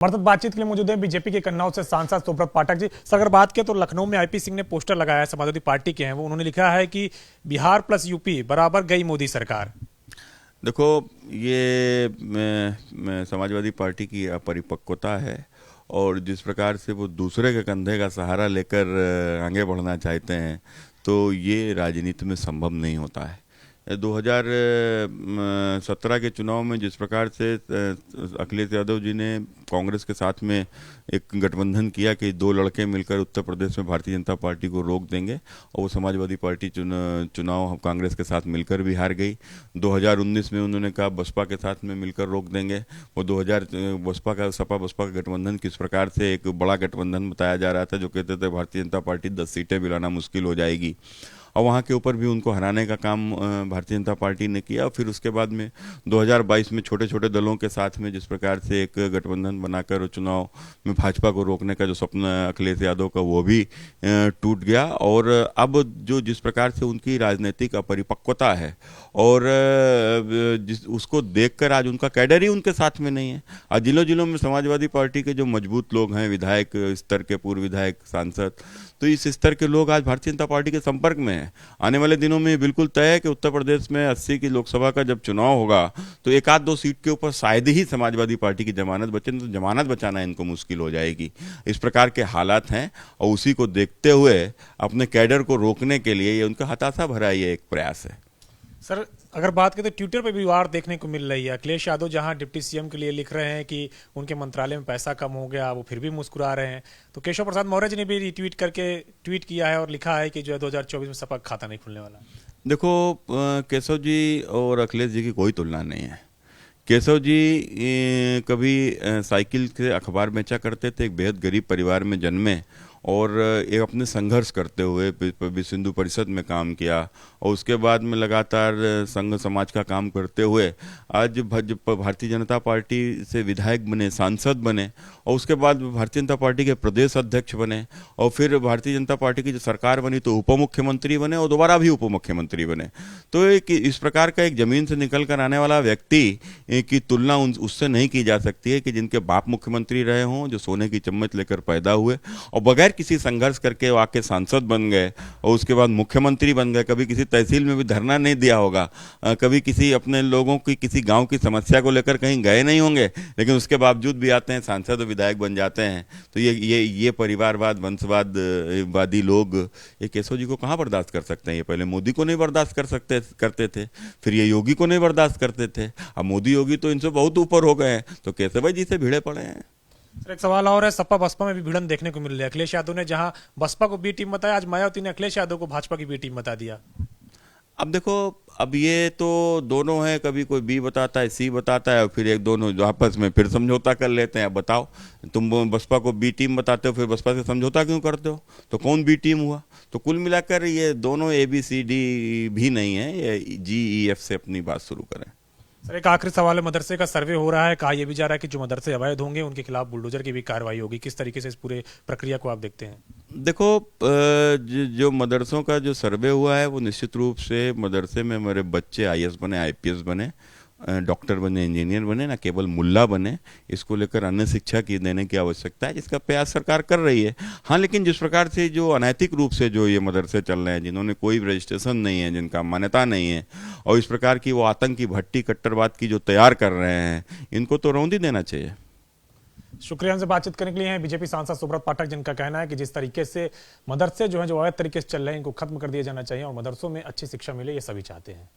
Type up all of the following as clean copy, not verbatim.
हमारे साथ बातचीत के लिए मौजूद है बीजेपी के कन्नौज से सांसद सुब्रत पाठक जी। सर, अगर बात करें तो लखनऊ में आईपी सिंह ने पोस्टर लगाया है, समाजवादी पार्टी के हैं वो, उन्होंने लिखा है कि बिहार प्लस यूपी बराबर गई मोदी सरकार। देखो, ये समाजवादी पार्टी की अपरिपक्वता है और जिस प्रकार से वो दूसरे के कंधे का सहारा लेकर आगे बढ़ना चाहते हैं, तो ये राजनीति में संभव नहीं होता है। 2017 के चुनाव में जिस प्रकार से अखिलेश यादव जी ने कांग्रेस के साथ में एक गठबंधन किया कि दो लड़के मिलकर उत्तर प्रदेश में भारतीय जनता पार्टी को रोक देंगे, और वो समाजवादी पार्टी चुनाव कांग्रेस के साथ मिलकर भी हार गई। 2019 में उन्होंने कहा बसपा के साथ में मिलकर रोक देंगे। वो 2000 बसपा का गठबंधन किस प्रकार से एक बड़ा गठबंधन बताया जा रहा था, जो कहते थे भारतीय जनता पार्टी 10 सीटें भी लाना मुश्किल हो जाएगी, और वहाँ के ऊपर भी उनको हराने का काम भारतीय जनता पार्टी ने किया। और फिर उसके बाद में 2022 में छोटे छोटे दलों के साथ में जिस प्रकार से एक गठबंधन बनाकर चुनाव में भाजपा को रोकने का जो सपना अखिलेश यादव का, वो भी टूट गया। और अब जो जिस प्रकार से उनकी राजनीतिक अपरिपक्वता है, और उसको देखकर आज उनका कैडर ही उनके साथ में नहीं है। आज जिलों जिलों में समाजवादी पार्टी के जो मजबूत लोग हैं, विधायक स्तर के, पूर्व विधायक, सांसद, तो इस स्तर के लोग आज भारतीय जनता पार्टी के संपर्क में हैं। आने वाले दिनों में बिल्कुल तय है कि उत्तर प्रदेश में 80 की लोकसभा का जब चुनाव होगा, तो एक आध दो सीट के ऊपर शायद ही समाजवादी पार्टी की जमानत बचे, तो जमानत बचाना इनको मुश्किल हो जाएगी। इस प्रकार के हालात हैं, और उसी को देखते हुए अपने कैडर को रोकने के लिए ये उनका हताशा भरा ये एक प्रयास है। सर, अगर बात करें तो ट्विटर पे भी वार देखने को मिल रही है। अखिलेश यादव जहां डिप्टी सीएम के लिए लिख रहे हैं कि उनके मंत्रालय में पैसा कम हो गया, वो फिर भी मुस्कुरा रहे हैं। तो केशव प्रसाद मौर्य जी ने भी रिट्वीट करके ट्वीट किया है और लिखा है कि जो है 2024 में सपा खाता नहीं खुलने वाला। देखो, केशव जी और अखिलेश जी की कोई तुलना नहीं है। केशव जी कभी साइकिल से अखबार बेचा करते थे, एक बेहद गरीब परिवार में जन्मे, और एक अपने संघर्ष करते हुए विश्व हिंदू परिषद में काम किया, और उसके बाद में लगातार संघ समाज का काम करते हुए आज भारतीय जनता पार्टी से विधायक बने, सांसद बने, और उसके बाद भारतीय जनता पार्टी के प्रदेश अध्यक्ष बने, और फिर भारतीय जनता पार्टी की जो सरकार बनी तो उप मुख्यमंत्री बने, और दोबारा भी उप मुख्यमंत्री बने। तो एक इस प्रकार का एक जमीन से निकल कर आने वाला व्यक्ति की तुलना उससे नहीं की जा सकती है कि जिनके बाप मुख्यमंत्री रहे हों, जो सोने की चम्मच लेकर पैदा हुए और बगैर किसी संघर्ष करके वो आके सांसद बन गए, और उसके बाद मुख्यमंत्री बन गए। कभी किसी तहसील में भी धरना नहीं दिया होगा, कभी किसी अपने लोगों की किसी गांव की समस्या को लेकर कहीं गए नहीं होंगे, लेकिन उसके बावजूद भी आते हैं, सांसद और विधायक बन जाते हैं। तो ये परिवारवाद, वंशवादी लोग ये केशव जी को कहाँ बर्दाश्त कर सकते हैं। ये पहले मोदी को नहीं बर्दाश्त करते थे, फिर ये योगी को नहीं बर्दाश्त करते थे, अब मोदी योगी तो इनसे बहुत ऊपर हो गए हैं, तो केशव भाई जी से भिड़े पड़े हैं। सर, एक सवाल और है, सपा बसपा में भी भिड़न देखने को मिल रही है। अखिलेश यादव ने जहां बसपा को बी टीम बताया, आज मायावती ने अखिलेश यादव को भाजपा की बी टीम बता दिया। अब देखो, अब ये तो दोनों है, कभी कोई बी बताता है, सी बताता है, और फिर एक दोनों जो आपस में फिर समझौता कर लेते हैं। अब बताओ, तुम बसपा को बी टीम बताते हो, फिर बसपा से समझौता क्यों करते हो? तो कौन बी टीम हुआ? तो कुल मिलाकर ये दोनों ABCD भी नहीं है, ये GEF से अपनी बात शुरू करें। सर, एक आखिरी सवाल है, मदरसे का सर्वे हो रहा है, कहा यह भी जा रहा है कि जो मदरसे अवैध होंगे उनके खिलाफ बुलडोजर की भी कार्रवाई होगी। किस तरीके से इस पूरे प्रक्रिया को आप देखते हैं? देखो, जो मदरसों का जो सर्वे हुआ है, वो निश्चित रूप से मदरसे में हमारे बच्चे IAS बने, IPS बने, डॉक्टर बने, इंजीनियर बने, ना केवल मुल्ला बने, इसको लेकर अन्य शिक्षा की देने की आवश्यकता है, जिसका प्रयास सरकार कर रही है। हाँ, लेकिन जिस प्रकार से जो अनैतिक रूप से जो ये मदरसे चल रहे हैं, जिन्होंने कोई रजिस्ट्रेशन नहीं है, जिनका मान्यता नहीं है, और इस प्रकार की वो आतंकी भट्टी कट्टरवाद की जो तैयार कर रहे हैं, इनको तो रौंदी देना चाहिए। शुक्रिया। हमसे बातचीत करने के लिए हैं बीजेपी सांसद सुब्रत पाठक, जिनका कहना है कि जिस तरीके से मदरसे जो हैं, जो अवैध तरीके से चल रहे हैं, इनको खत्म कर दिया जाना चाहिए और मदरसों में अच्छी शिक्षा मिले, ये सभी चाहते हैं।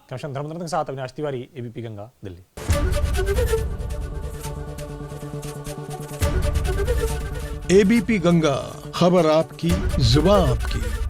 कैमरा धर्मेंद्र के साथ अविनाश तिवारी, ABP गंगा, दिल्ली। ABP गंगा, खबर आपकी, जुबान आपकी।